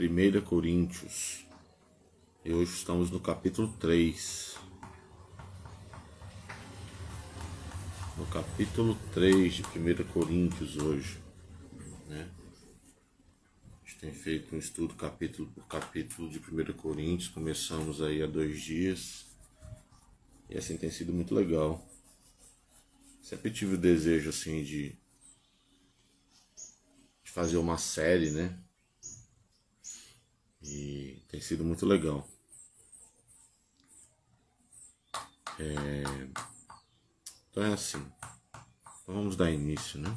1 Coríntios. E hoje estamos no capítulo 3. No capítulo 3 de 1 Coríntios hoje, né? A gente tem feito um estudo capítulo por capítulo de 1 Coríntios. Começamos aí há 2 dias. E assim tem sido muito legal. Sempre tive o desejo assim de fazer uma série, né? E tem sido muito legal. Então é assim. Então vamos dar início, né?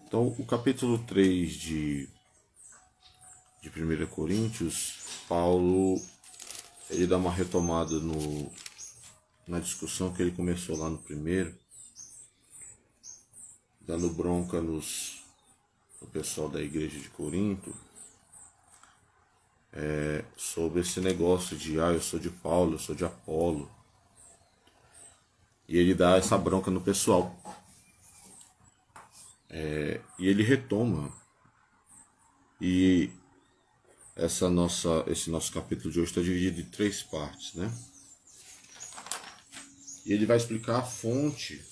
Então o capítulo 3 de 1 Coríntios, Paulo ele dá uma retomada na discussão que ele começou lá no primeiro, dando bronca no pessoal da igreja de Corinto, sobre esse negócio de eu sou de Paulo, eu sou de Apolo. E ele dá essa bronca no pessoal. E ele retoma. E esse nosso capítulo de hoje está dividido em 3 partes, né? E ele vai explicar a fonte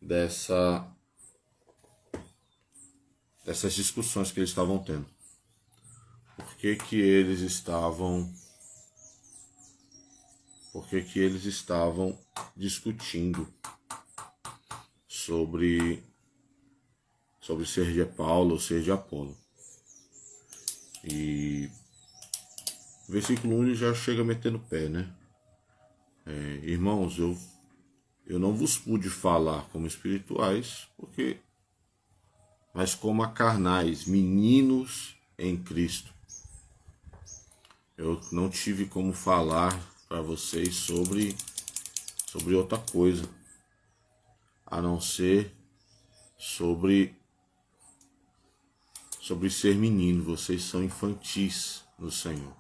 dessas discussões que eles estavam tendo. Por que eles estavam discutindo sobre ser de Paulo ou ser de Apolo. E o versículo 1 ele já chega metendo o pé, né? Irmãos, eu não vos pude falar como espirituais, mas como a carnais, meninos em Cristo. Eu não tive como falar para vocês sobre outra coisa, a não ser sobre ser menino. Vocês são infantis no Senhor.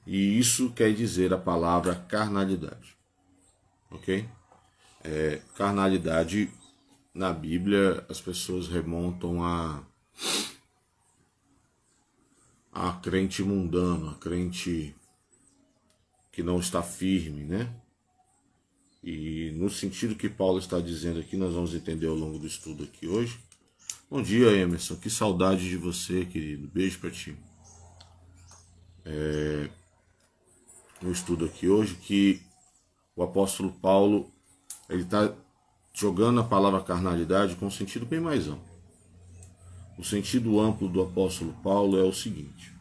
E isso quer dizer a palavra carnalidade. Ok? Carnalidade, na Bíblia, as pessoas remontam a crente mundano, a crente que não está firme, né? E no sentido que Paulo está dizendo aqui, nós vamos entender ao longo do estudo aqui hoje. Bom dia, Emerson. Que saudade de você, querido. Beijo para ti. No estudo aqui hoje, que o apóstolo Paulo ele está jogando a palavra carnalidade com um sentido bem mais amplo. O sentido amplo do apóstolo Paulo é o seguinte: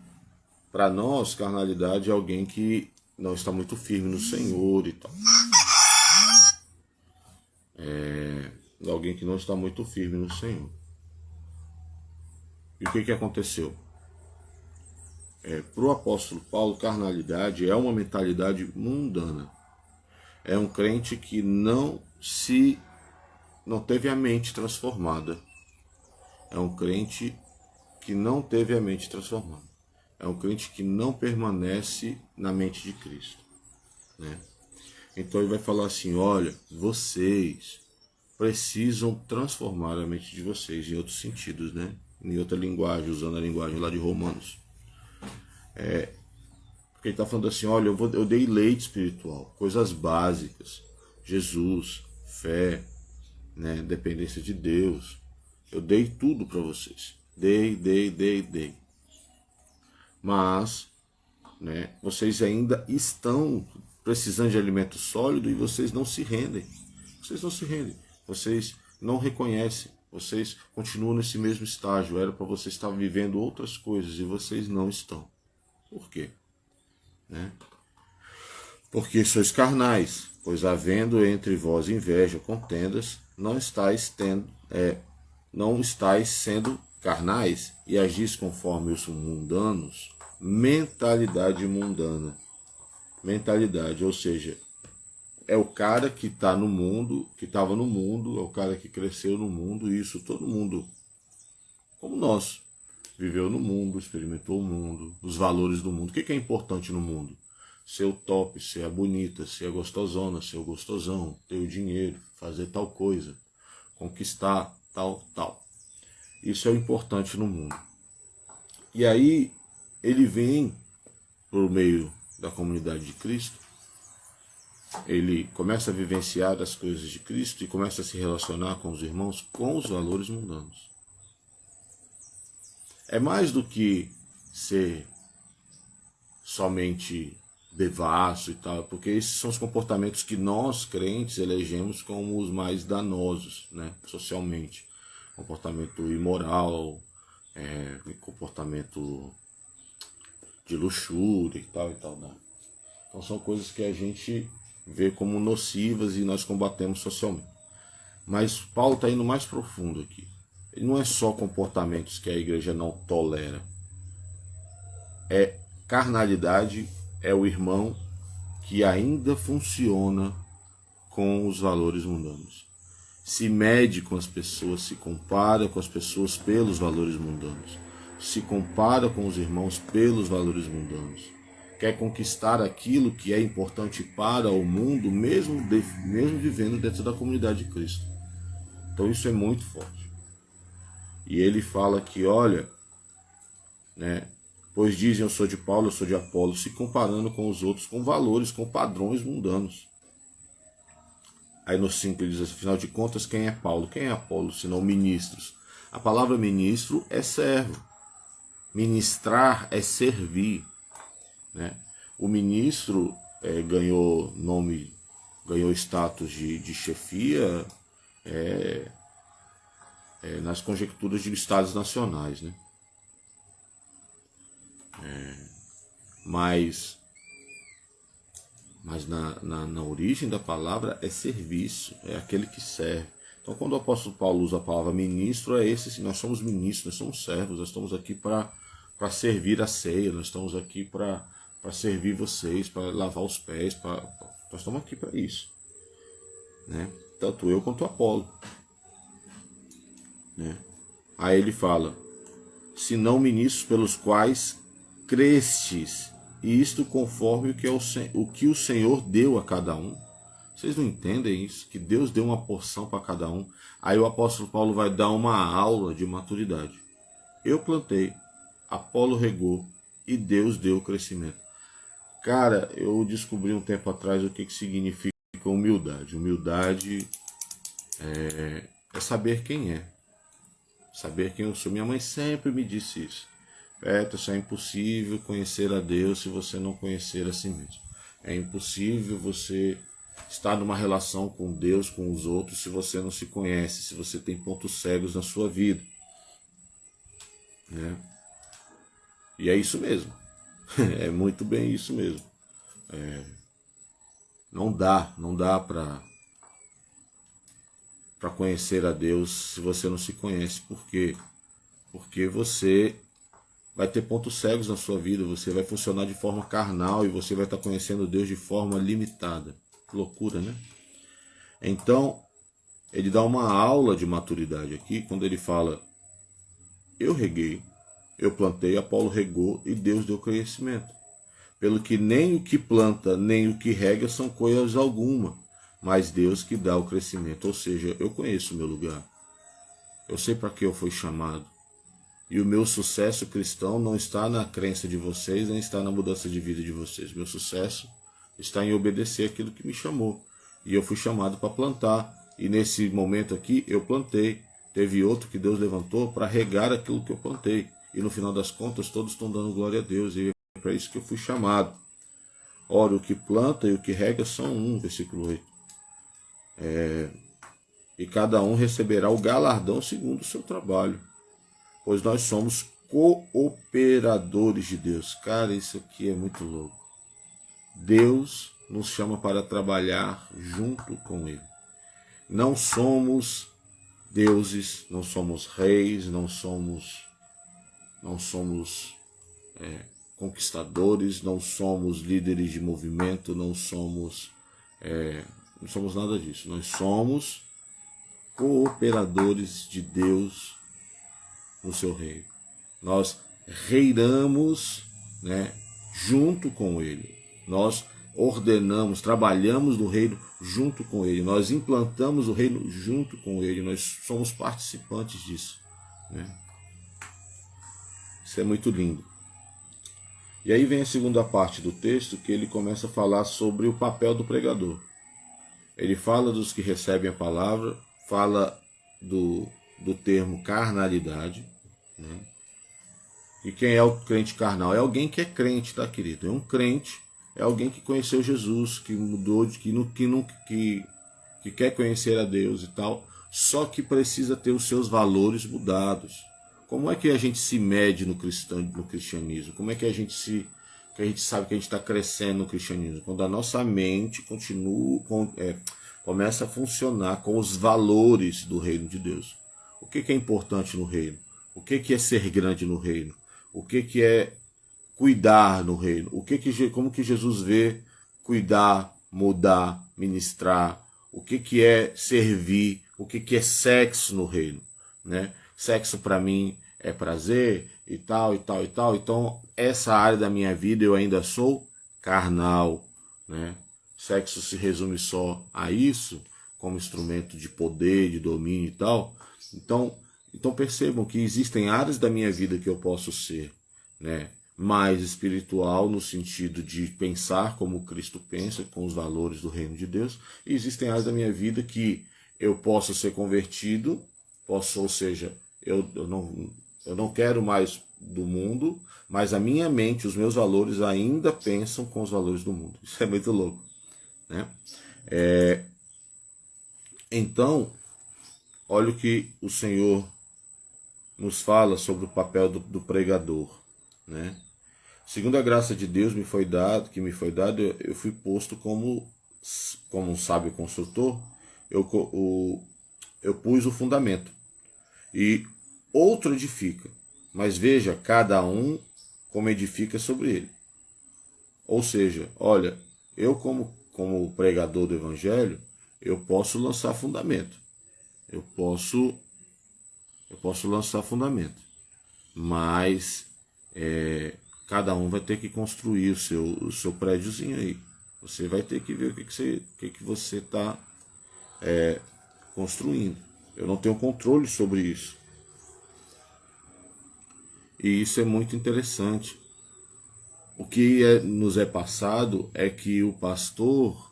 para nós, carnalidade é alguém que não está muito firme no Senhor e tal. Alguém que não está muito firme no Senhor. E o que aconteceu? Para o apóstolo Paulo, carnalidade é uma mentalidade mundana. É um crente que não teve a mente transformada. É um crente que não teve a mente transformada. É um crente que não permanece na mente de Cristo, né? Então ele vai falar assim: olha, vocês precisam transformar a mente de vocês em outros sentidos, né? Em outra linguagem, usando a linguagem lá de Romanos. Porque ele está falando assim: olha, eu dei leite espiritual, coisas básicas, Jesus, fé, né? Dependência de Deus. Eu dei tudo para vocês. Dei. Mas, né, vocês ainda estão precisando de alimento sólido e vocês não se rendem. Vocês não reconhecem. Vocês continuam nesse mesmo estágio. Era para vocês estar vivendo outras coisas e vocês não estão. Por quê? Né? Porque sois carnais, pois havendo entre vós inveja, contendas, não estáis sendo carnais e agis conforme os mundanos. Mentalidade mundana. Mentalidade, ou seja, é o cara que está no mundo, que estava no mundo, é o cara que cresceu no mundo, e isso todo mundo, como nós, viveu no mundo, experimentou o mundo, os valores do mundo. O que é importante no mundo? Ser o top, ser a bonita, ser a gostosona, ser o gostosão, ter o dinheiro, fazer tal coisa, conquistar tal. Isso é o importante no mundo. E aí ele vem por meio da comunidade de Cristo, ele começa a vivenciar as coisas de Cristo e começa a se relacionar com os irmãos com os valores mundanos. É mais do que ser somente devasso e tal, porque esses são os comportamentos que nós, crentes, elegemos como os mais danosos, né, socialmente. Comportamento imoral, comportamento de luxúria e tal, né? Então são coisas que a gente vê como nocivas e nós combatemos socialmente. Mas Paulo está indo mais profundo aqui. Ele não é só comportamentos que a igreja não tolera. É carnalidade, é o irmão que ainda funciona com os valores mundanos. Se mede com as pessoas, se compara com as pessoas pelos valores mundanos. Se compara com os irmãos pelos valores mundanos. Quer conquistar aquilo que é importante para o mundo, mesmo vivendo dentro da comunidade de Cristo. Então isso é muito forte. E ele fala que, olha, né, pois dizem eu sou de Paulo, eu sou de Apolo, se comparando com os outros, com valores, com padrões mundanos. Aí no 5 ele diz assim, afinal de contas, quem é Paulo? Quem é Apolo, senão ministros? A palavra ministro é servo. Ministrar é servir. Né? O ministro ganhou nome, ganhou status de chefia nas conjecturas de estados nacionais. Né? Mas na origem da palavra é serviço, é aquele que serve. Então quando o apóstolo Paulo usa a palavra ministro, é esse assim, nós somos ministros, nós somos servos, nós estamos aqui para servir a ceia, nós estamos aqui para servir vocês, para lavar os pés, nós estamos aqui para isso. Né? Tanto eu quanto o Apolo. Né? Aí ele fala, se não ministros pelos quais crestes, e isto conforme o que o Senhor deu a cada um. Vocês não entendem isso? Que Deus deu uma porção para cada um. Aí o apóstolo Paulo vai dar uma aula de maturidade. Eu plantei, Apolo regou e Deus deu o crescimento. Cara, eu descobri um tempo atrás o que significa humildade. Humildade é saber quem é. Saber quem eu sou. Minha mãe sempre me disse isso. Peterson, é impossível conhecer a Deus se você não conhecer a si mesmo. É impossível você estar numa relação com Deus, com os outros, se você não se conhece, se você tem pontos cegos na sua vida. Né? E é isso mesmo. É muito bem isso mesmo. Não dá para conhecer a Deus se você não se conhece. Por quê? Porque você vai ter pontos cegos na sua vida, você vai funcionar de forma carnal e você vai estar conhecendo Deus de forma limitada. Que loucura, né? Então, ele dá uma aula de maturidade aqui, quando ele fala, eu reguei, eu plantei, Apolo regou e Deus deu crescimento. Pelo que nem o que planta, nem o que rega são coisa alguma, mas Deus que dá o crescimento. Ou seja, eu conheço o meu lugar. Eu sei para que eu fui chamado. E o meu sucesso cristão não está na crença de vocês, nem está na mudança de vida de vocês. Meu sucesso está em obedecer aquilo que me chamou. E eu fui chamado para plantar. E nesse momento aqui, eu plantei. Teve outro que Deus levantou para regar aquilo que eu plantei. E no final das contas, todos estão dando glória a Deus. E é para isso que eu fui chamado. Ora, o que planta e o que rega são um, versículo 8. E cada um receberá o galardão segundo o seu trabalho. Pois nós somos cooperadores de Deus. Cara, isso aqui é muito louco. Deus nos chama para trabalhar junto com Ele. Não somos deuses, não somos reis, não somos conquistadores, não somos líderes de movimento, não somos nada disso. Nós somos cooperadores de Deus no seu reino. Nós reinamos, né, junto com Ele. Nós ordenamos, trabalhamos no reino junto com Ele. Nós implantamos o reino junto com Ele. Nós somos participantes disso. né? Isso é muito lindo. E aí vem a segunda parte do texto, que ele começa a falar sobre o papel do pregador. Ele fala dos que recebem a palavra, fala do termo carnalidade, né? E quem é o crente carnal? É alguém que é crente, tá, querido? É um crente, é alguém que conheceu Jesus, que mudou, que quer conhecer a Deus e tal, só que precisa ter os seus valores mudados. Como é que a gente se mede no cristianismo? Como é que a gente sabe que a gente está crescendo no cristianismo? Quando a nossa mente começa a funcionar com os valores do reino de Deus. O que é importante no reino? O que é ser grande no reino? O que é cuidar no reino? Como que Jesus vê cuidar, mudar, ministrar? O que é servir? O que é sexo no reino? Né? Sexo para mim é prazer e tal, e tal, e tal. Então, essa área da minha vida eu ainda sou carnal. Né? Sexo se resume só a isso, como instrumento de poder, de domínio e tal. Então percebam que existem áreas da minha vida que eu posso ser, né, mais espiritual, no sentido de pensar como Cristo pensa, com os valores do reino de Deus. E existem áreas da minha vida que eu posso ser convertido, ou seja, eu não quero mais do mundo, mas a minha mente, os meus valores ainda pensam com os valores do mundo. Isso é muito louco, né? Então, olha o que o Senhor nos fala sobre o papel do pregador, né? Segundo a graça de Deus me foi dado, eu fui posto como um sábio construtor. Eu pus o fundamento e outro edifica, mas veja cada um como edifica sobre ele. Ou seja, olha, eu como pregador do evangelho, eu posso lançar fundamento. Eu posso lançar fundamento, mas cada um vai ter que construir o seu prédiozinho aí. Você vai ter que ver o que você está construindo. Eu não tenho controle sobre isso. E isso é muito interessante. O que nos é passado é que o pastor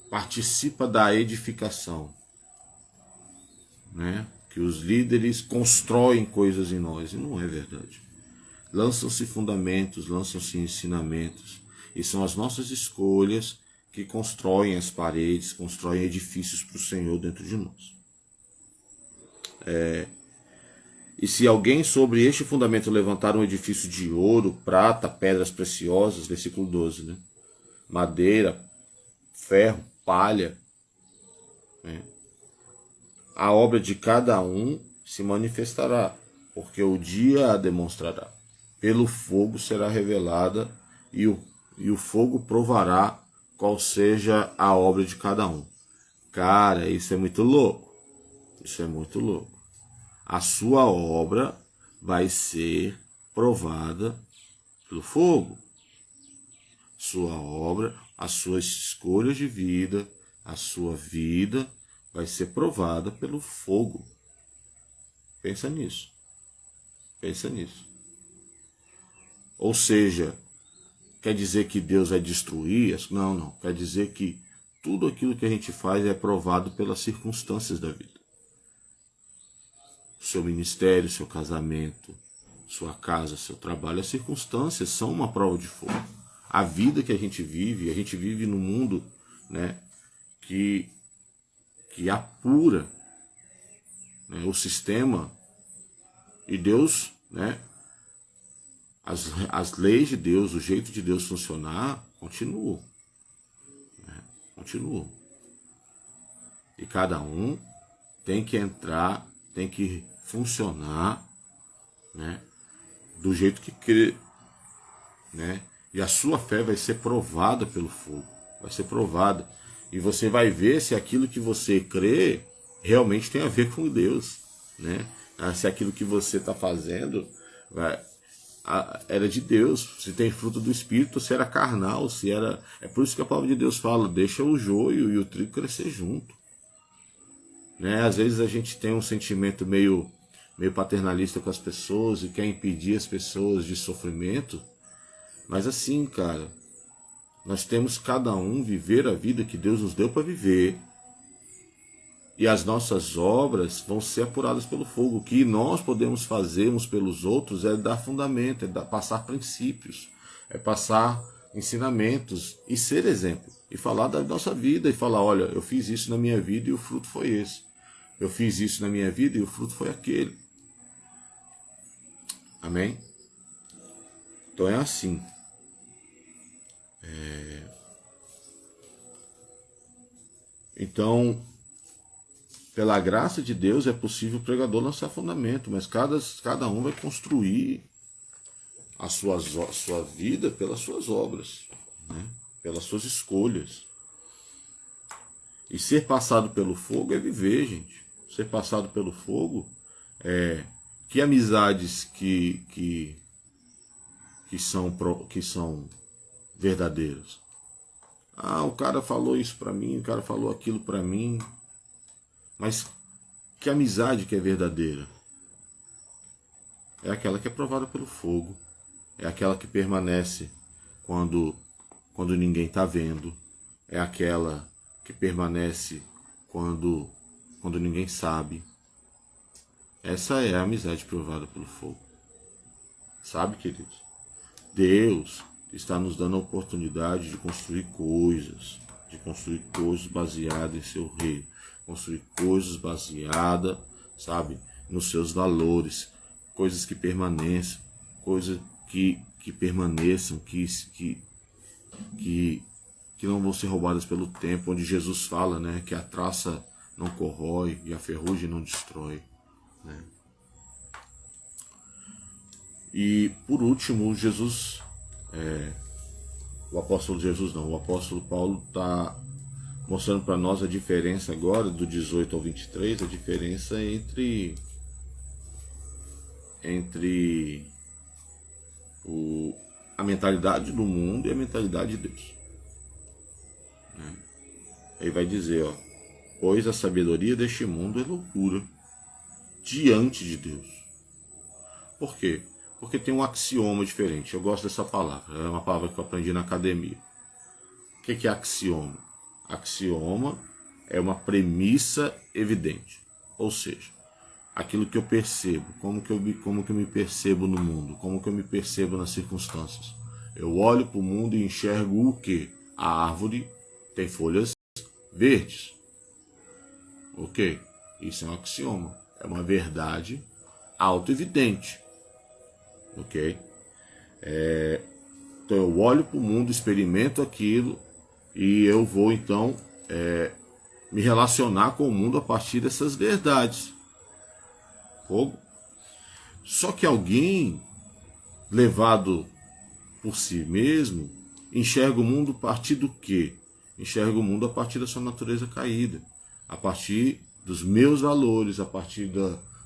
participa da edificação, né? Que os líderes constroem coisas em nós, e não é verdade. Lançam-se fundamentos, lançam-se ensinamentos, e são as nossas escolhas que constroem as paredes, constroem edifícios para o Senhor dentro de nós. E se alguém sobre este fundamento levantar um edifício de ouro, prata, pedras preciosas, versículo 12, né? Madeira, ferro, palha, né? A obra de cada um se manifestará, porque o dia a demonstrará. Pelo fogo será revelada, e o fogo provará qual seja a obra de cada um. Cara, isso é muito louco. Isso é muito louco. A sua obra vai ser provada pelo fogo. Sua obra, as suas escolhas de vida, a sua vida vai ser provada pelo fogo. Pensa nisso. Pensa nisso. Ou seja, quer dizer que Deus vai destruir? Não. Quer dizer que tudo aquilo que a gente faz é provado pelas circunstâncias da vida. Seu ministério, seu casamento, sua casa, seu trabalho, as circunstâncias são uma prova de fogo. A vida que a gente vive num mundo, né, que apura, né, o sistema, e Deus, né, as leis de Deus, o jeito de Deus funcionar, continuam. Né, continuam. E cada um tem que entrar, tem que funcionar, né, do jeito que crê, né? E a sua fé vai ser provada pelo fogo, vai ser provada. E você vai ver se aquilo que você crê realmente tem a ver com Deus, né? Se aquilo que você está fazendo era de Deus, se tem fruto do Espírito, se era carnal, se era... É por isso que a palavra de Deus fala, deixa o joio e o trigo crescer junto. né? Às vezes a gente tem um sentimento meio paternalista com as pessoas e quer impedir as pessoas de sofrimento. Mas assim, cara, nós temos cada um viver a vida que Deus nos deu para viver. E as nossas obras vão ser apuradas pelo fogo. O que nós podemos fazer uns pelos outros é dar fundamento, passar princípios, é passar ensinamentos e ser exemplo. E falar da nossa vida e falar, olha, eu fiz isso na minha vida e o fruto foi esse. Eu fiz isso na minha vida e o fruto foi aquele. Amém? Então é assim. Então, pela graça de Deus é possível o pregador lançar fundamento, mas cada um vai construir a sua vida pelas suas obras, né? Pelas suas escolhas. E ser passado pelo fogo é viver, gente. Ser passado pelo fogo é que amizades que são verdadeiras. Ah, o cara falou isso para mim, o cara falou aquilo para mim. Mas que amizade que é verdadeira? É aquela que é provada pelo fogo. É aquela que permanece quando ninguém está vendo. É aquela que permanece quando ninguém sabe. Essa é a amizade provada pelo fogo. Sabe, queridos? Deus está nos dando a oportunidade de construir coisas baseadas em seu reino. Construir coisas baseadas, sabe, nos seus valores, coisas que permaneçam, coisas que permaneçam, que não vão ser roubadas pelo tempo, onde Jesus fala, né, que a traça não corrói e a ferrugem não destrói, né? E por último, o apóstolo Paulo está mostrando para nós a diferença agora, do 18 ao 23, a diferença entre a mentalidade do mundo e a mentalidade de Deus. Aí vai dizer, ó, pois a sabedoria deste mundo é loucura diante de Deus. Por quê? Porque tem um axioma diferente. Eu gosto dessa palavra, é uma palavra que eu aprendi na academia. O que é axioma? Axioma é uma premissa evidente, ou seja, aquilo que eu percebo, como que eu me percebo no mundo, como que eu me percebo nas circunstâncias. Eu olho para o mundo e enxergo o quê? A árvore tem folhas verdes. Ok? Isso é um axioma, é uma verdade auto-evidente. Ok? Então eu olho para o mundo, experimento aquilo e eu vou então me relacionar com o mundo a partir dessas verdades. Fogo. Só que alguém, levado por si mesmo, enxerga o mundo a partir do quê? Enxerga o mundo a partir da sua natureza caída, a partir dos meus valores, a partir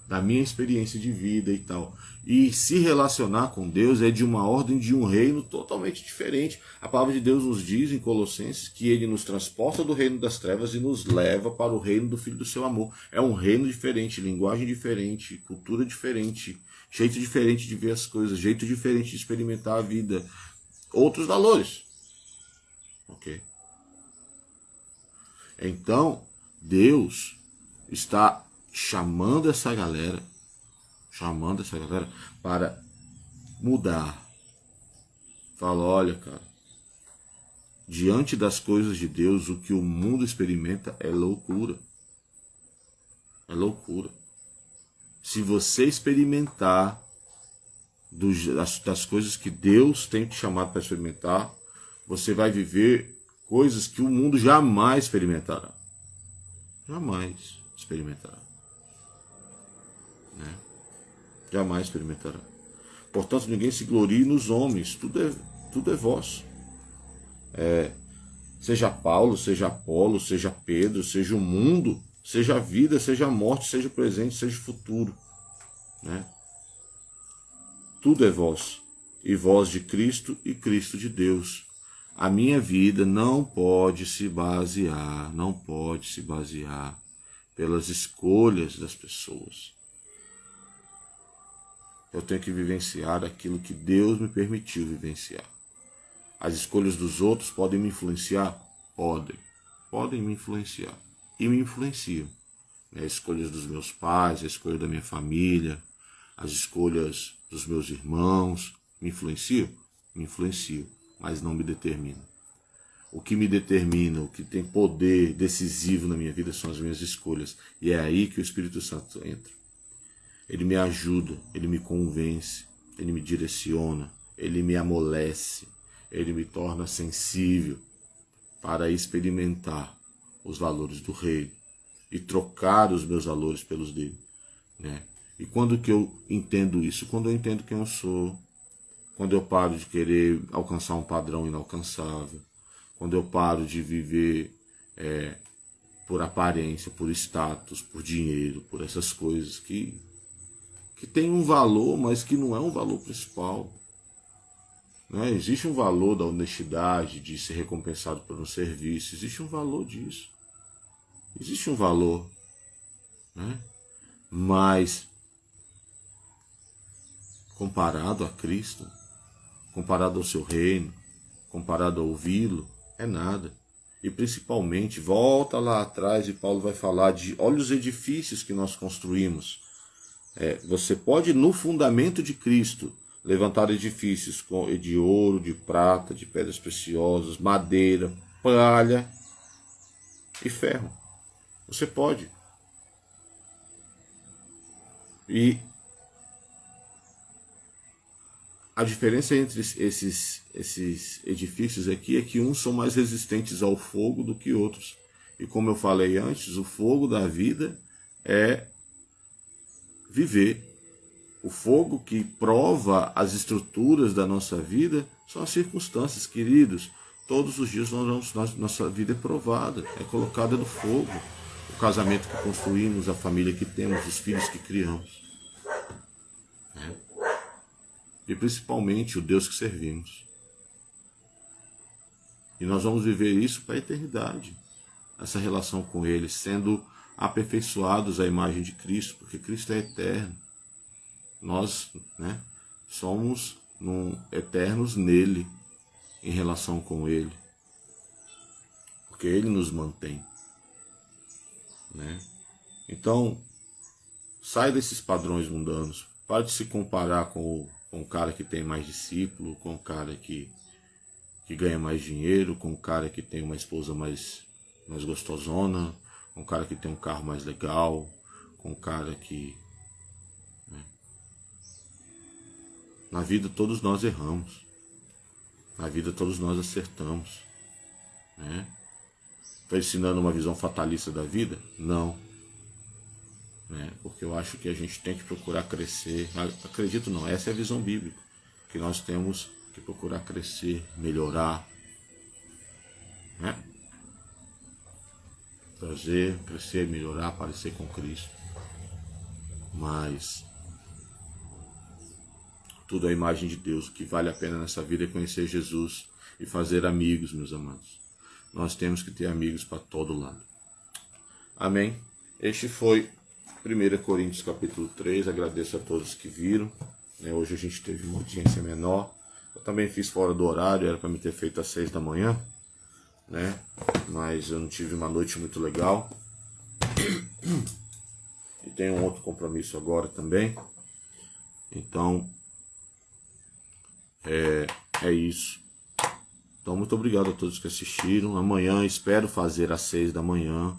da minha experiência de vida e tal. E se relacionar com Deus é de uma ordem, de um reino totalmente diferente. A palavra de Deus nos diz em Colossenses que ele nos transporta do reino das trevas e nos leva para o reino do Filho do seu amor. É um reino diferente, linguagem diferente, cultura diferente, jeito diferente de ver as coisas, jeito diferente de experimentar a vida, outros valores. Ok? Então, Deus está chamando essa galera para mudar. Fala, olha, cara, diante das coisas de Deus, o que o mundo experimenta é loucura. É loucura. Se você experimentar das coisas que Deus tem te chamado para experimentar, você vai viver coisas que o mundo jamais experimentará. Jamais experimentará. Né? Jamais experimentará. Portanto, ninguém se glorie nos homens, tudo é vosso. Seja Paulo, seja Apolo, seja Pedro, seja o mundo, seja a vida, seja a morte, seja o presente, seja o futuro. Né? Tudo é vosso, e vós de Cristo e Cristo de Deus. A minha vida não pode se basear pelas escolhas das pessoas. Eu tenho que vivenciar aquilo que Deus me permitiu vivenciar. As escolhas dos outros podem me influenciar? Podem me influenciar. E me influenciam. As escolhas dos meus pais, a escolha da minha família, as escolhas dos meus irmãos, me influenciam? Me influenciam, mas não me determinam. O que me determina, o que tem poder decisivo na minha vida são as minhas escolhas. E é aí que o Espírito Santo entra. Ele me ajuda, ele me convence, ele me direciona, ele me amolece, ele me torna sensível para experimentar os valores do reino e trocar os meus valores pelos dele, né? E quando que eu entendo isso? Quando eu entendo quem eu sou, quando eu paro de querer alcançar um padrão inalcançável, quando eu paro de viver por aparência, por status, por dinheiro, por essas coisas que tem um valor, mas que não é um valor principal. Né? Existe um valor da honestidade, de ser recompensado por um serviço, existe um valor disso. Existe um valor. Né? Mas, comparado a Cristo, comparado ao seu reino, comparado a ouvi-lo, é nada. E principalmente, volta lá atrás e Paulo vai falar de, olha os edifícios que nós construímos. Você pode, no fundamento de Cristo, levantar edifícios de ouro, de prata, de pedras preciosas, madeira, palha e ferro. Você pode. E a diferença entre esses edifícios aqui é que uns são mais resistentes ao fogo do que outros. E como eu falei antes, o fogo da vida é viver. O fogo que prova as estruturas da nossa vida são as circunstâncias, queridos. Todos os dias nossa vida é provada, é colocada no fogo. O casamento que construímos, a família que temos, os filhos que criamos. E principalmente o Deus que servimos. E nós vamos viver isso para a eternidade. Essa relação com Ele, sendo aperfeiçoados à imagem de Cristo, porque Cristo é eterno. Nós, somos eternos nele, em relação com Ele. Porque Ele nos mantém. Então, sai desses padrões mundanos. Pare de se comparar com o cara que tem mais discípulo, com o cara que ganha mais dinheiro, com o cara que tem uma esposa mais gostosona, com o cara que tem um carro mais legal, com o cara que... Na vida todos nós erramos. Na vida todos nós acertamos. Estou ensinando uma visão fatalista da vida? Não. Porque eu acho que a gente tem que procurar crescer. Acredito não, essa é a visão bíblica. Que nós temos que procurar crescer, melhorar. Trazer, crescer, melhorar, parecer com Cristo. Mas tudo é a imagem de Deus. O que vale a pena nessa vida é conhecer Jesus e fazer amigos, meus amados. Nós temos que ter amigos para todo lado. Amém? Este foi 1 Coríntios capítulo 3. Agradeço a todos que viram. Hoje a gente teve uma audiência menor. Eu também fiz fora do horário, era para me ter feito às 6 da manhã. Mas eu não tive uma noite muito legal. E tenho um outro compromisso agora também. Então, é isso. Então, muito obrigado a todos que assistiram. Amanhã espero fazer às 6 da manhã.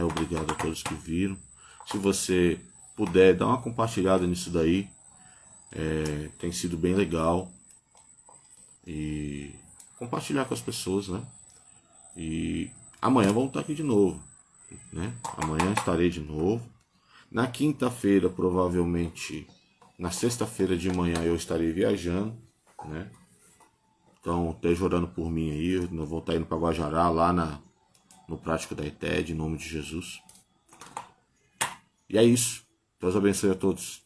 Obrigado a todos que viram. Se você puder, dá uma compartilhada nisso daí. Tem sido bem legal. E compartilhar com as pessoas, E amanhã vamos estar aqui de novo. Amanhã estarei de novo. Na quinta-feira, provavelmente, na sexta-feira de manhã eu estarei viajando, Então, esteja orando por mim aí. Eu vou estar indo para Guajará, lá no Prático da ETED, em nome de Jesus. E é isso. Deus abençoe a todos.